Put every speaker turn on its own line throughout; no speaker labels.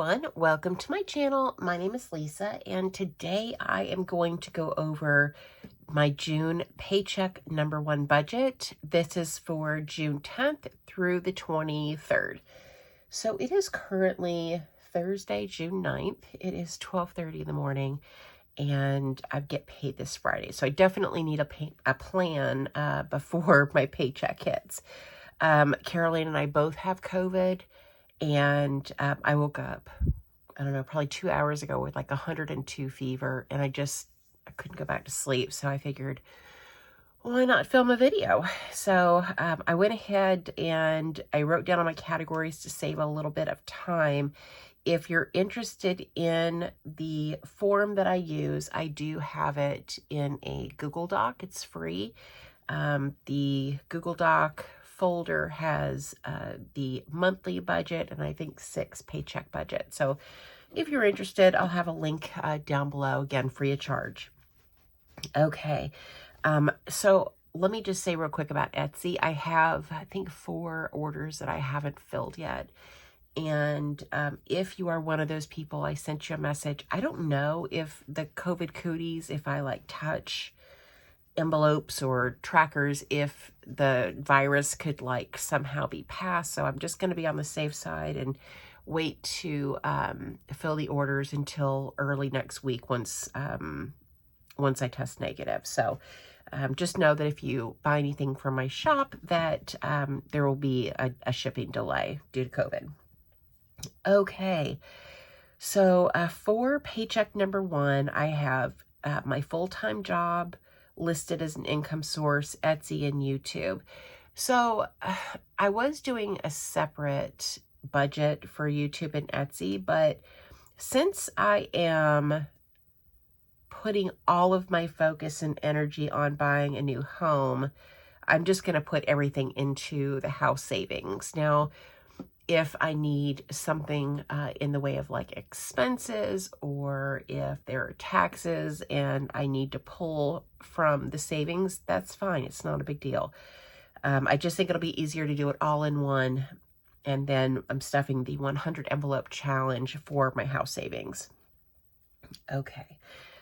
everyone, welcome to my channel. My name is Lisa, and today I am going to go over my June Paycheck #1 budget. This is for June 10th through the 23rd. So it is currently Thursday, June 9th. It is 12:30 in the morning, and I get paid this Friday. So I definitely need a plan before my paycheck hits. Caroline and I both have COVID. And I woke up, I don't know, probably 2 hours ago with like 102 fever, and I couldn't go back to sleep. So I figured, why not film a video? So I went ahead and I wrote down all my categories to save a little bit of time. If you're interested in the form that I use, I do have it in a Google Doc. It's free. The Google Doc folder has the monthly budget and I think 6 paycheck budget. So if you're interested, I'll have a link down below, again, free of charge. Okay, so let me just say real quick about Etsy. I have, I think, 4 orders that I haven't filled yet. And if you are one of those people, I sent you a message. I don't know if the COVID cooties, if I like touch envelopes or trackers, if the virus could like somehow be passed. So I'm just going to be on the safe side and wait to fill the orders until early next week once I test negative. So just know that if you buy anything from my shop, that there will be a shipping delay due to COVID. Okay, so for paycheck #1, I have my full-time job listed as an income source, Etsy and YouTube. So I was doing a separate budget for YouTube and Etsy, but since I am putting all of my focus and energy on buying a new home, I'm just going to put everything into the house savings. Now, if I need something in the way of like expenses, or if there are taxes and I need to pull from the savings, that's fine. It's not a big deal. I just think it'll be easier to do it all in one. And then I'm stuffing the 100 envelope challenge for my house savings. Okay,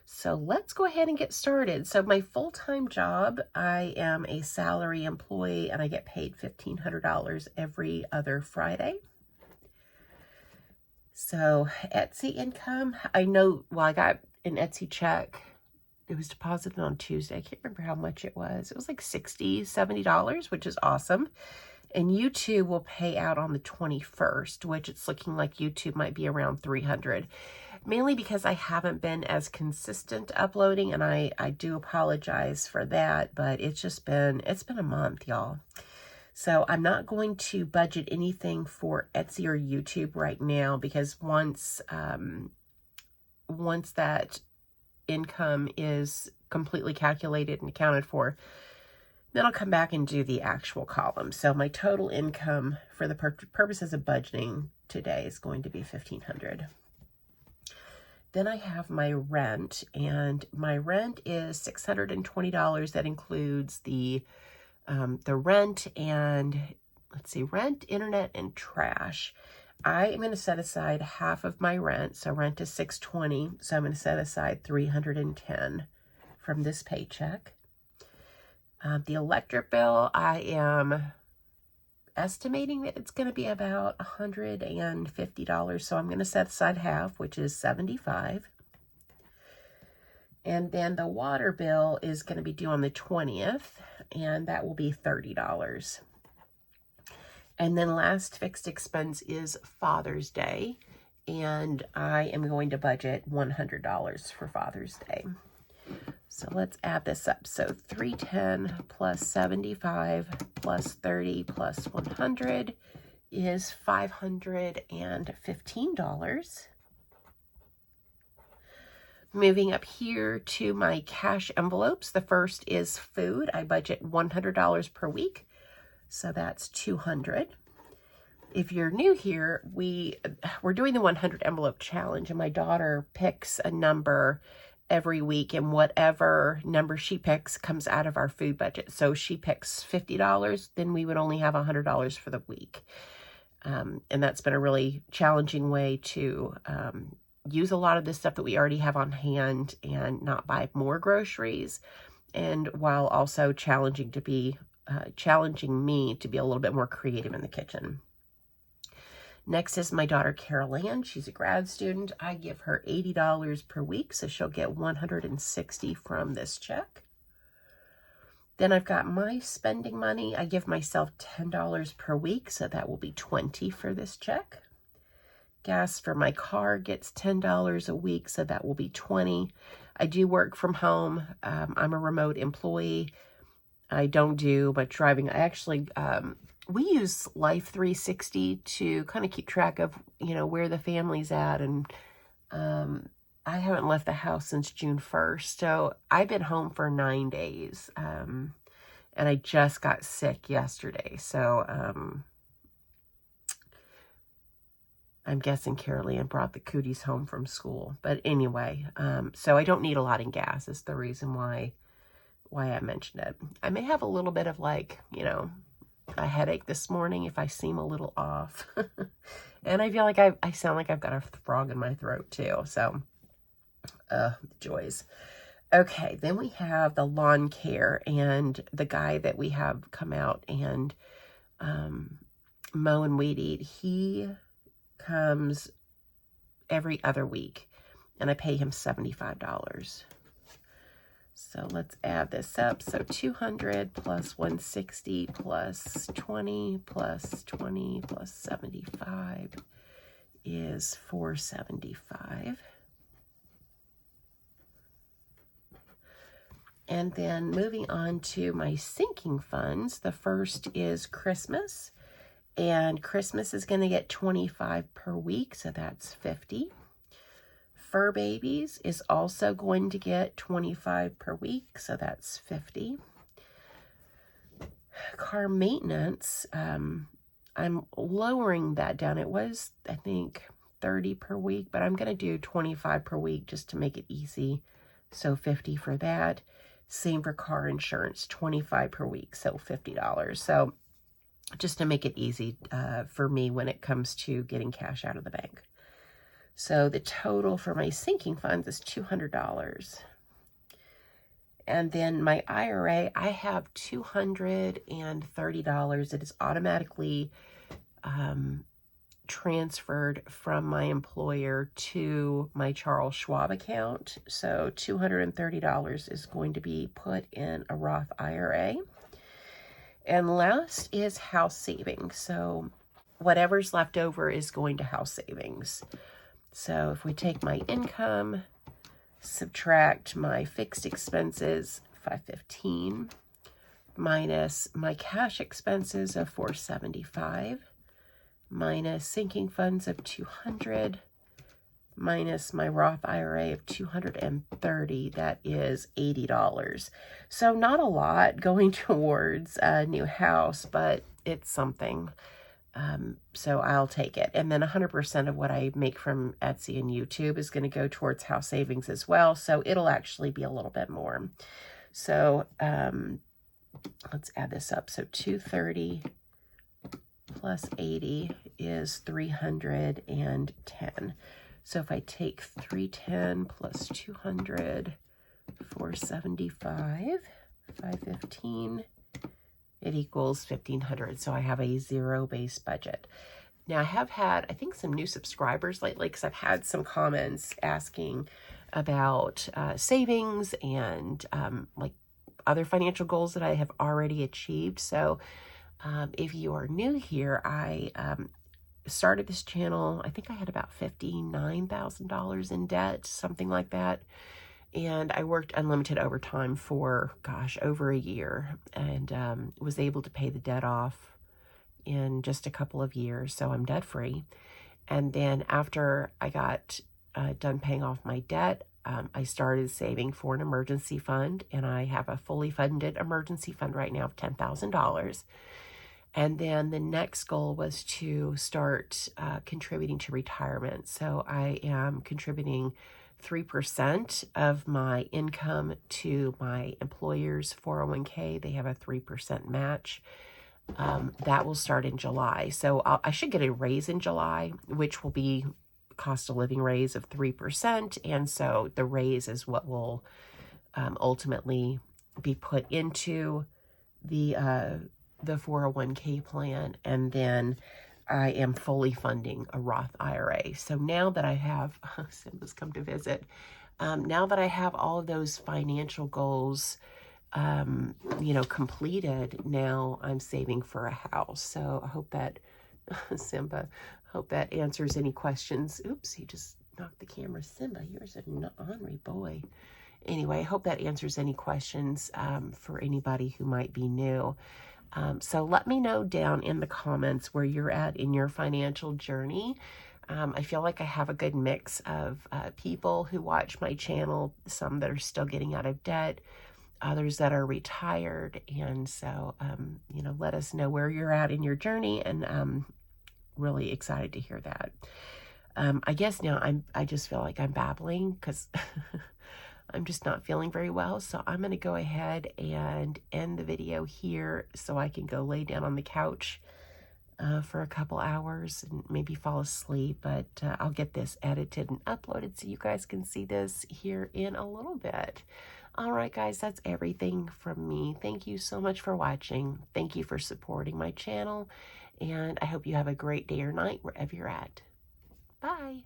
so let's go ahead and get started. So my full-time job, I am a salary employee and I get paid $1,500 every other Friday. So Etsy income, I know, well, I got an Etsy check. It was deposited on Tuesday. I can't remember how much it was. It was like $60, $70, which is awesome. And YouTube will pay out on the 21st, which it's looking like YouTube might be around $300. Mainly because I haven't been as consistent uploading, and I do apologize for that, but it's been a month, y'all. So I'm not going to budget anything for Etsy or YouTube right now, because once that income is completely calculated and accounted for, then I'll come back and do the actual column. So my total income for the purposes of budgeting today is going to be $1,500. Then I have my rent, and my rent is $620. That includes the rent and, let's see, rent, internet, and trash. I am going to set aside half of my rent. So rent is $620. So I'm going to set aside $310 from this paycheck. The electric bill, I am estimating that it's going to be about $150. So I'm going to set aside half, which is $75. And then the water bill is going to be due on the 20th, and that will be $30. And then last fixed expense is Father's Day, and I am going to budget $100 for Father's Day. So let's add this up. So 310 plus 75 plus 30 plus 100 is $515. Moving up here to my cash envelopes. The first is food. I budget $100 per week, so that's $200. If you're new here, we're doing the 100 envelope challenge, and my daughter picks a number every week, and whatever number she picks comes out of our food budget. So she picks $50, then we would only have $100 for the week. And that's been a really challenging way to use a lot of this stuff that we already have on hand and not buy more groceries, and while also challenging me to be a little bit more creative in the kitchen. Next is my daughter, Carol Ann. She's a grad student. I give her $80 per week, so she'll get $160 from this check. Then I've got my spending money. I give myself $10 per week, so that will be $20 for this check. Gas for my car gets $10 a week, so that will be $20. I do work from home. I'm a remote employee. I don't do much driving. I actually, we use Life 360 to kind of keep track of, where the family's at. And I haven't left the house since June 1st. So I've been home for 9 days. And I just got sick yesterday. So I'm guessing Carol Ann brought the cooties home from school. But anyway, so I don't need a lot in gas is the reason why I mentioned it. I may have a little bit of a headache this morning if I seem a little off. And I feel like I sound like I've got a frog in my throat too. So, joys. Okay, then we have the lawn care, and the guy that we have come out and mow and weed eat, he comes every other week, and I pay him $75. So let's add this up. So 200 plus 160 plus 20 plus 20 plus 75 is 475. And then moving on to my sinking funds, the first is Christmas. And Christmas is going to get 25 per week, so that's 50. Fur Babies is also going to get 25 per week, so that's 50. Car maintenance, I'm lowering that down. It was, I think, 30 per week, but I'm going to do 25 per week just to make it easy. So 50 for that. Same for car insurance, 25 per week, so $50. So just to make it easy for me when it comes to getting cash out of the bank. So the total for my sinking funds is $200. And then my IRA, I have $230. It is automatically transferred from my employer to my Charles Schwab account. So $230 is going to be put in a Roth IRA. And last is house savings. So whatever's left over is going to house savings. So if we take my income, subtract my fixed expenses, $515, minus my cash expenses of $475, minus sinking funds of $200, minus my Roth IRA of $230, that is $80. So not a lot going towards a new house, but it's something. So I'll take it. And then 100% of what I make from Etsy and YouTube is going to go towards house savings as well. So it'll actually be a little bit more. So let's add this up. So 230 plus 80 is 310. So if I take 310 plus 200, 475, 515, it equals $1,500. So I have a zero-based budget. Now I have had, I think, some new subscribers lately because I've had some comments asking about savings and like other financial goals that I have already achieved. So if you are new here, I started this channel, I think I had about $59,000 in debt, something like that. And I worked unlimited overtime for, over a year, and was able to pay the debt off in just a couple of years. So I'm debt free. And then after I got done paying off my debt, I started saving for an emergency fund, and I have a fully funded emergency fund right now of $10,000. And then the next goal was to start contributing to retirement. So I am contributing 3% of my income to my employer's 401k. They have a 3% match. that will start in July. So I should get a raise in July, which will be cost of living raise of 3%. And so the raise is what will ultimately be put into the 401k plan. And then I am fully funding a Roth IRA. So now that I have, Simba's come to visit, now that I have all of those financial goals, you know, completed, now I'm saving for a house. So I hope that, Simba, hope that answers any questions. Oops, he just knocked the camera. Simba, you're an ornery boy. Anyway, I hope that answers any questions for anybody who might be new. So let me know down in the comments where you're at in your financial journey. I feel like I have a good mix of people who watch my channel, some that are still getting out of debt, others that are retired. And so, you know, let us know where you're at in your journey, and really excited to hear that. I guess now I just feel like I'm babbling because I'm just not feeling very well. So I'm going to go ahead and end the video here so I can go lay down on the couch for a couple hours and maybe fall asleep. But I'll get this edited and uploaded so you guys can see this here in a little bit. All right, guys, that's everything from me. Thank you so much for watching. Thank you for supporting my channel. And I hope you have a great day or night wherever you're at. Bye.